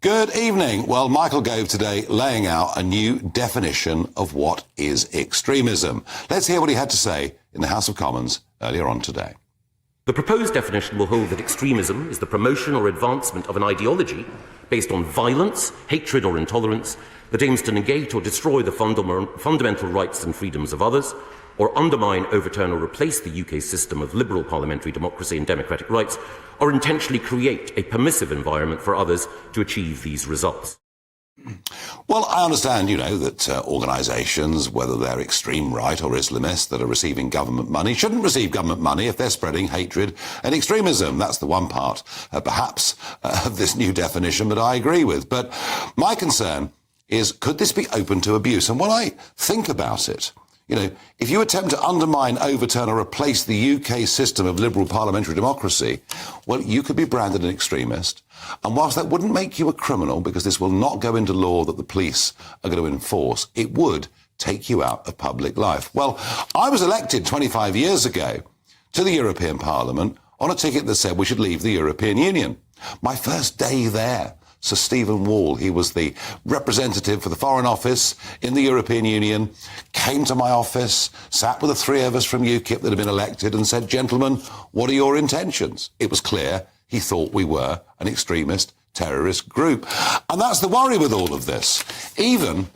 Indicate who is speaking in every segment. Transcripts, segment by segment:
Speaker 1: Good evening. Well, Michael Gove today laying out a new definition of what is extremism. Let's hear what he had to say in the House of Commons earlier on today.
Speaker 2: The proposed definition will hold that extremism is the promotion or advancement of an ideology based on violence, hatred or intolerance that aims to negate or destroy the fundamental rights and freedoms of others, or undermine, overturn or replace the UK system of liberal parliamentary democracy and democratic rights, or intentionally create a permissive environment for others to achieve these results.
Speaker 1: Well, I understand, that organisations, whether they're extreme right or Islamist, that are receiving government money, shouldn't receive government money if they're spreading hatred and extremism. That's the one part, perhaps, of this new definition that I agree with. But my concern is, could this be open to abuse? And when I think about it, if you attempt to undermine, overturn or replace the UK system of liberal parliamentary democracy, well, you could be branded an extremist. And whilst that wouldn't make you a criminal, because this will not go into law that the police are going to enforce, it would take you out of public life. Well, I was elected 25 years ago to the European Parliament on a ticket that said we should leave the European Union. My first day there, Sir Stephen Wall, he was the representative for the Foreign Office in the European Union, came to my office, sat with the three of us from UKIP that had been elected and said, "Gentlemen, what are your intentions?" It was clear he thought we were an extremist terrorist group. And that's the worry with all of this. Even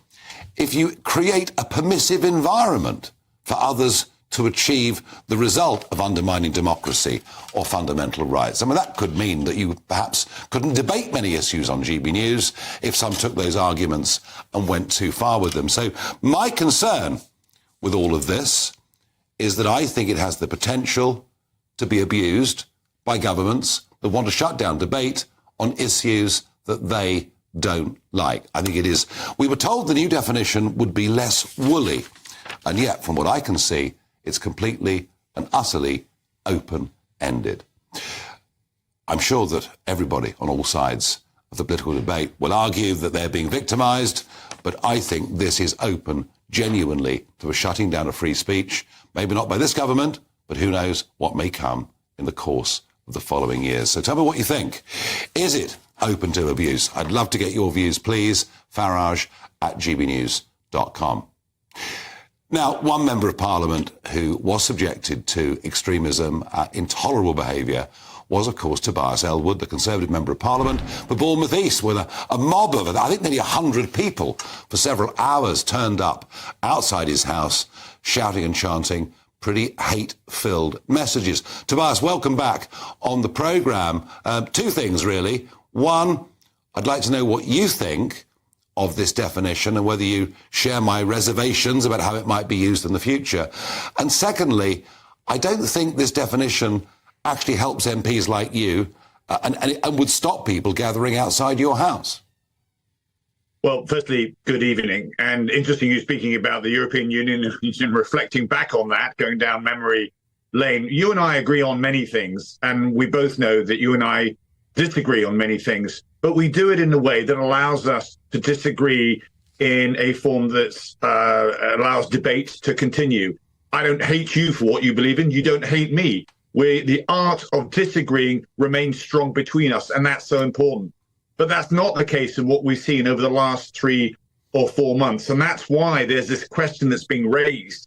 Speaker 1: if you create a permissive environment for others to achieve the result of undermining democracy or fundamental rights. I mean, that could mean that you perhaps couldn't debate many issues on GB News if some took those arguments and went too far with them. So my concern with all of this is that I think it has the potential to be abused by governments that want to shut down debate on issues that they don't like. I think it is. We were told the new definition would be less woolly, and yet, from what I can see, it's completely and utterly open-ended. I'm sure that everybody on all sides of the political debate will argue that they're being victimised, but I think this is open genuinely to a shutting down of free speech, maybe not by this government, but who knows what may come in the course of the following years. So tell me what you think. Is it open to abuse? I'd love to get your views, please. Farage@gbnews.com. Now, one member of Parliament who was subjected to extremism, intolerable behaviour, was, of course, Tobias Ellwood, the Conservative Member of Parliament for Bournemouth East, with a mob of, I think, nearly 100 people for several hours turned up outside his house, shouting and chanting pretty hate-filled messages. Tobias, welcome back on the programme. Two things, really. One, I'd like to know what you think of this definition and whether you share my reservations about how it might be used in the future. And secondly, I don't think this definition actually helps MPs like you and would stop people gathering outside your house.
Speaker 3: Well, firstly, good evening. And interesting you speaking about the European Union and reflecting back on that, going down memory lane. You and I agree on many things, and we both know that you and I disagree on many things, but we do it in a way that allows us to disagree in a form that allows debate to continue. I don't hate you for what you believe in. You don't hate me. The art of disagreeing remains strong between us, and that's so important. But that's not the case in what we've seen over the last 3 or 4 months. And that's why there's this question that's being raised,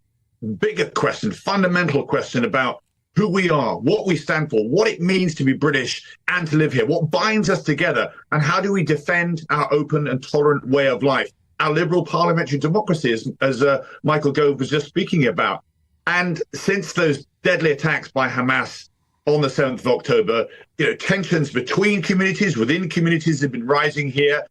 Speaker 3: bigger question, fundamental question about who we are, what we stand for, what it means to be British and to live here, what binds us together, and how do we defend our open and tolerant way of life, our liberal parliamentary democracy, as Michael Gove was just speaking about. And since those deadly attacks by Hamas on the 7th of October, tensions between communities, within communities have been rising here.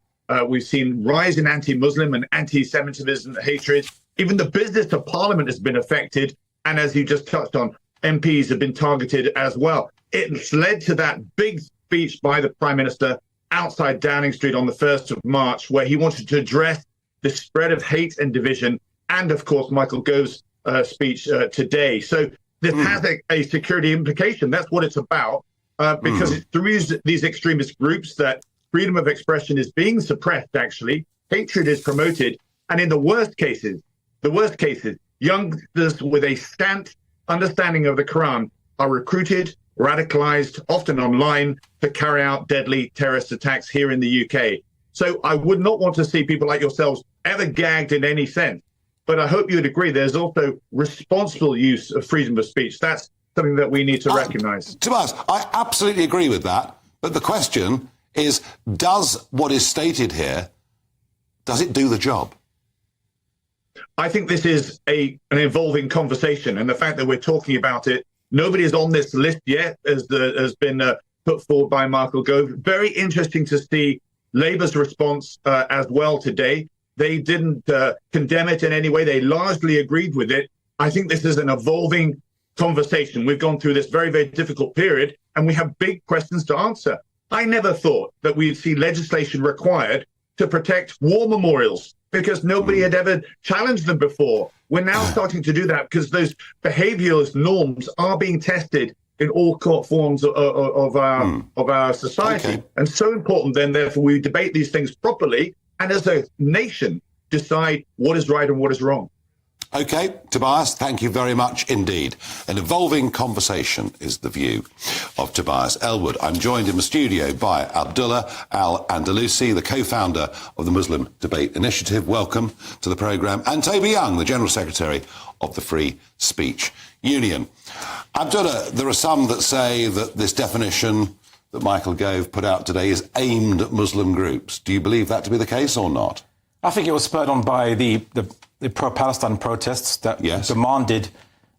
Speaker 3: We've seen rise in anti-Muslim and anti-Semitism, hatred. Even the business of Parliament has been affected. And as you just touched on, MPs have been targeted as well. It's led to that big speech by the Prime Minister outside Downing Street on the 1st of March, where he wanted to address the spread of hate and division, and, of course, Michael Gove's speech today. So this has a security implication. That's what it's about, because it's through these extremist groups that freedom of expression is being suppressed, actually. Hatred is promoted. And in the worst cases, youngsters with a scant understanding of the Quran are recruited, radicalized, often online, to carry out deadly terrorist attacks here in the UK. So I would not want to see people like yourselves ever gagged in any sense. But I hope you'd agree there's also responsible use of freedom of speech. That's something that we need to recognise.
Speaker 1: Tobias, I absolutely agree with that. But the question is, does what is stated here, does it do the job?
Speaker 3: I think this is an evolving conversation. And the fact that we're talking about it, nobody is on this list yet, as has been put forward by Michael Gove. Very interesting to see Labour's response as well today. They didn't condemn it in any way. They largely agreed with it. I think this is an evolving conversation. We've gone through this very, very difficult period, and we have big questions to answer. I never thought that we'd see legislation required to protect war memorials because nobody had ever challenged them before. We're now starting to do that because those behavioral norms are being tested in all forms of our society. Okay. And so important then, therefore, we debate these things properly and as a nation decide what is right and what is wrong.
Speaker 1: OK, Tobias, thank you very much indeed. An evolving conversation is the view of Tobias Ellwood. I'm joined in the studio by Abdullah Al-Andalusi, the co-founder of the Muslim Debate Initiative. Welcome to the programme. And Toby Young, the General Secretary of the Free Speech Union. Abdullah, there are some that say that this definition that Michael Gove put out today is aimed at Muslim groups. Do you believe that to be the case or not?
Speaker 4: I think it was spurred on by the pro-Palestine protests that demanded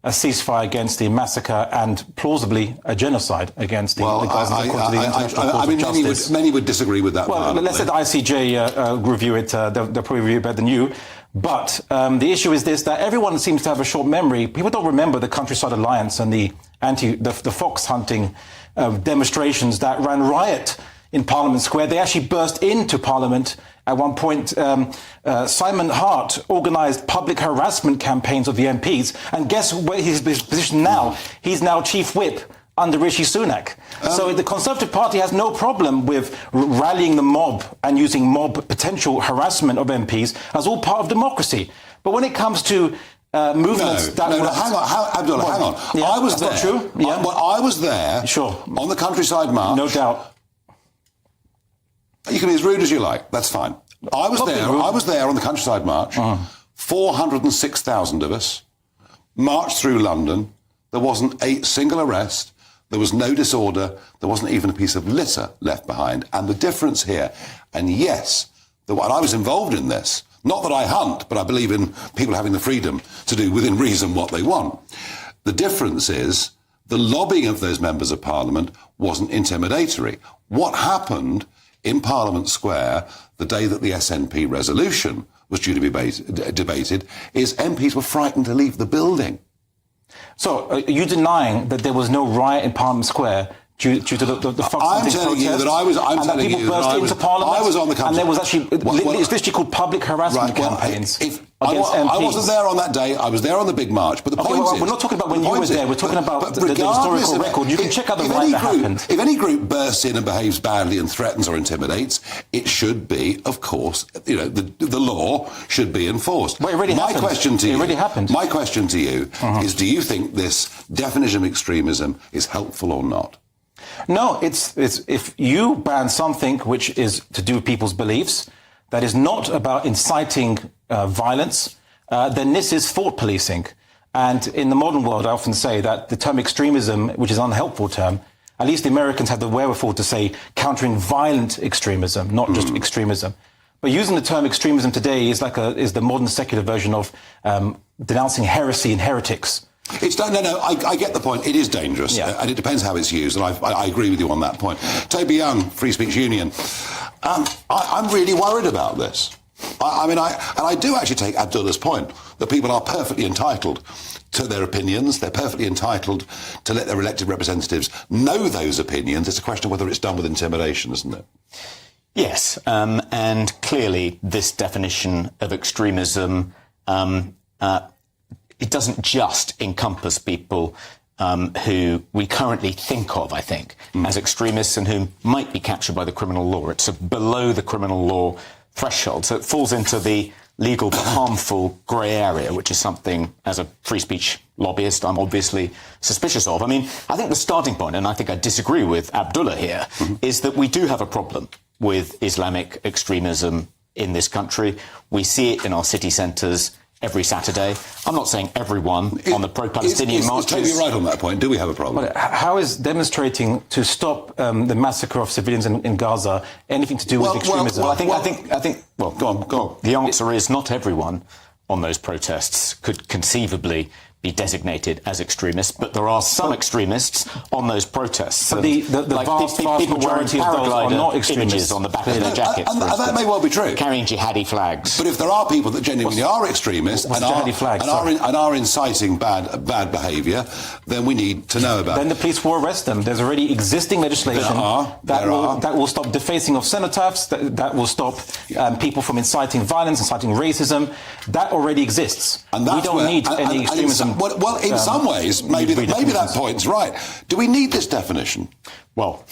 Speaker 4: a ceasefire against the massacre and plausibly a genocide against the Gaza according to the International Court of Justice.
Speaker 1: Many would disagree with that.
Speaker 4: Well, let's let the ICJ review it. They'll probably review it better than you. But the issue is this, that everyone seems to have a short memory. People don't remember the Countryside Alliance and the fox hunting demonstrations that ran riot in Parliament Square. They actually burst into Parliament. At one point, Simon Hart organised public harassment campaigns of the MPs. And guess where his position now? He's now chief whip under Rishi Sunak. So the Conservative Party has no problem with rallying the mob and using mob potential harassment of MPs as all part of democracy. But when it comes to movements
Speaker 1: hang on, Abdullah, hang on.
Speaker 4: Yeah,
Speaker 1: I was there.
Speaker 4: That's not true. Yeah.
Speaker 1: I was there.
Speaker 4: Sure.
Speaker 1: On the Countryside March.
Speaker 4: No doubt.
Speaker 1: You can be as rude as you like. That's fine. I was there on the Countryside March. 406,000 of us marched through London. There wasn't a single arrest. There was no disorder. There wasn't even a piece of litter left behind. And the difference here, and yes, and I was involved in this. Not that I hunt, but I believe in people having the freedom to do within reason what they want. The difference is the lobbying of those members of Parliament wasn't intimidatory. What happened in Parliament Square the day that the SNP resolution was due to be debated is MPs were frightened to leave the building. So are you denying that there was no riot in Parliament Square due to the Fox I'm telling you that I was on the Countryside.
Speaker 4: And there was actually it's literally called public harassment campaigns against MPs.
Speaker 1: I wasn't there on that day. I was there on the big march. But the point is,
Speaker 4: we're not talking about when you were there. We're talking about the historical record. You can check out the riot that happened.
Speaker 1: If any group bursts in and behaves badly and threatens or intimidates, it should be, of course, the law should be enforced.
Speaker 4: Well, it really happened.
Speaker 1: My question to you is: do you think this definition of extremism is helpful or not?
Speaker 4: No, it's if you ban something which is to do with people's beliefs, that is not about inciting violence, then this is thought policing. And in the modern world, I often say that the term extremism, which is an unhelpful term, at least the Americans have the wherewithal to say countering violent extremism, not just extremism. But using the term extremism today is is the modern secular version of denouncing heresy and heretics.
Speaker 1: I get the point. It is dangerous, and it depends how it's used, and I agree with you on that point. Toby Young, Free Speech Union. I'm really worried about this. I do actually take Abdullah's point that people are perfectly entitled to their opinions. They're perfectly entitled to let their elected representatives know those opinions. It's a question of whether it's done with intimidation, isn't it?
Speaker 5: Yes, and clearly this definition of extremism it doesn't just encompass people who we currently think of, I think, as extremists and who might be captured by the criminal law. It's below the criminal law threshold. So it falls into the legal but harmful grey area, which is something, as a free speech lobbyist, I'm obviously suspicious of. I mean, I think the starting point, and I think I disagree with Abdullah here, is that we do have a problem with Islamic extremism in this country. We see it in our city centres every Saturday. I'm not saying everyone on the pro-Palestinian marches.
Speaker 1: Totally right on that point. Do we have a problem?
Speaker 4: But how is demonstrating to stop the massacre of civilians in Gaza anything to do with extremism?
Speaker 5: Well, I think. Well, go on. The answer is not everyone on those protests could conceivably be designated as extremists, but there are some extremists on those protests.
Speaker 4: But the vast majority of those are not extremists
Speaker 5: images on the back of their jackets.
Speaker 1: And that may well be true.
Speaker 5: Carrying jihadi flags.
Speaker 1: But if there are people that genuinely are extremists and are inciting bad behaviour, then we need to know about it.
Speaker 4: Then the police will arrest them. There's already existing legislation that will stop defacing of cenotaphs, that will stop people from inciting violence, inciting racism. That already exists.
Speaker 1: And
Speaker 4: we don't need any extremism.
Speaker 1: Well, in some ways, maybe that point's right. Do we need this definition?
Speaker 5: Well,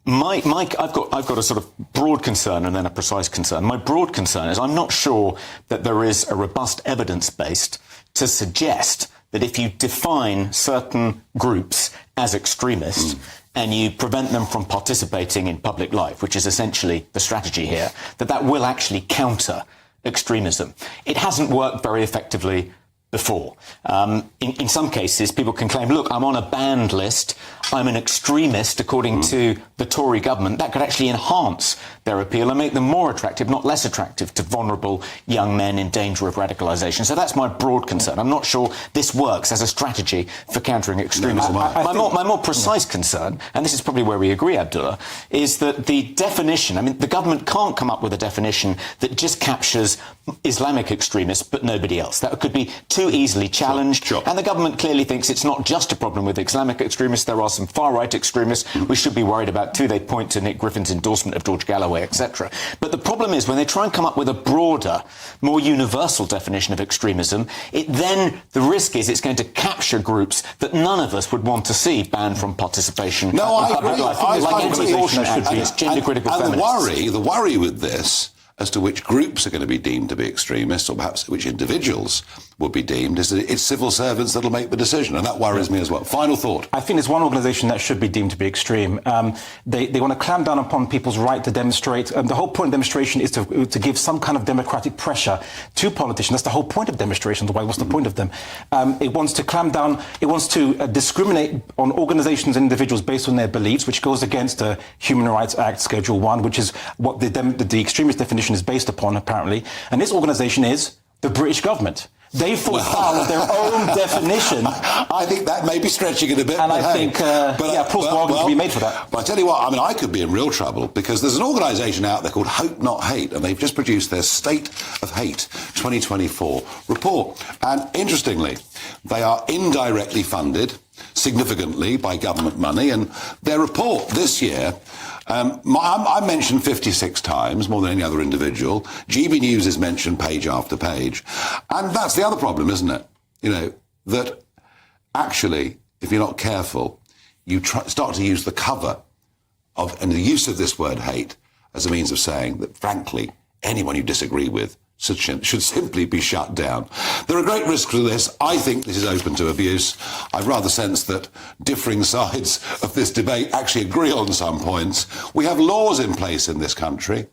Speaker 5: Mike, I've got a sort of broad concern and then a precise concern. My broad concern is I'm not sure that there is a robust evidence base to suggest that if you define certain groups as extremists and you prevent them from participating in public life, which is essentially the strategy here, that will actually counter extremism. It hasn't worked very effectively before. In some cases, people can claim, look, I'm on a banned list, I'm an extremist according to the Tory government. That could actually enhance their appeal and make them more attractive, not less attractive to vulnerable young men in danger of radicalisation. So that's my broad concern. I'm not sure this works as a strategy for countering extremism. My more precise concern, and this is probably where we agree, Abdullah, is that the definition, I mean, the government can't come up with a definition that just captures Islamic extremists but nobody else. That could be too easily challenged.
Speaker 1: Sure.
Speaker 5: And the government clearly thinks it's not just a problem with Islamic extremists. There are some far-right extremists we should be worried about too. They point to Nick Griffin's endorsement of George Galloway, etc. But the problem is when they try and come up with a broader, more universal definition of extremism, the risk is it's going to capture groups that none of us would want to see banned from participation.
Speaker 1: No, I agree.
Speaker 5: Like anti-abortion activists, gender-critical feminists.
Speaker 1: And the worry with this, as to which groups are going to be deemed to be extremists, or perhaps which individuals will be deemed, is that it's civil servants that'll make the decision, and that worries me as well. Final thought.
Speaker 4: I think there's one organisation that should be deemed to be extreme. They want to clamp down upon people's right to demonstrate. The whole point of demonstration is to give some kind of democratic pressure to politicians. That's the whole point of demonstrations. What's the point of them? It wants to clamp down. It wants to discriminate on organisations and individuals based on their beliefs, which goes against the Human Rights Act Schedule 1, which is what the extremist definition is based upon, apparently. And this organisation is the British government. They fall foul of their own definition.
Speaker 1: I think that may be stretching it a bit.
Speaker 4: And I think, bargains to be made for that.
Speaker 1: But I tell you what, I mean, I could be in real trouble because there's an organisation out there called Hope Not Hate, and they've just produced their State of Hate 2024 report. And interestingly, they are indirectly funded significantly by government money, and their report this year, I mentioned 56 times, more than any other individual. GB News is mentioned page after page. And that's the other problem, isn't it? You know, that actually, if you're not careful, you start to use the cover of, and the use of this word hate as a means of saying that, frankly, anyone you disagree with should simply be shut down. There are great risks to this. I think this is open to abuse. I rather sense that differing sides of this debate actually agree on some points. We have laws in place in this country.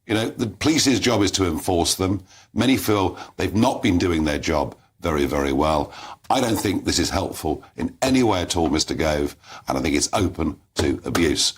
Speaker 1: You know, the police's job is to enforce them. Many feel they've not been doing their job very, very well. I don't think this is helpful in any way at all, Mr. Gove, and I think it's open to abuse.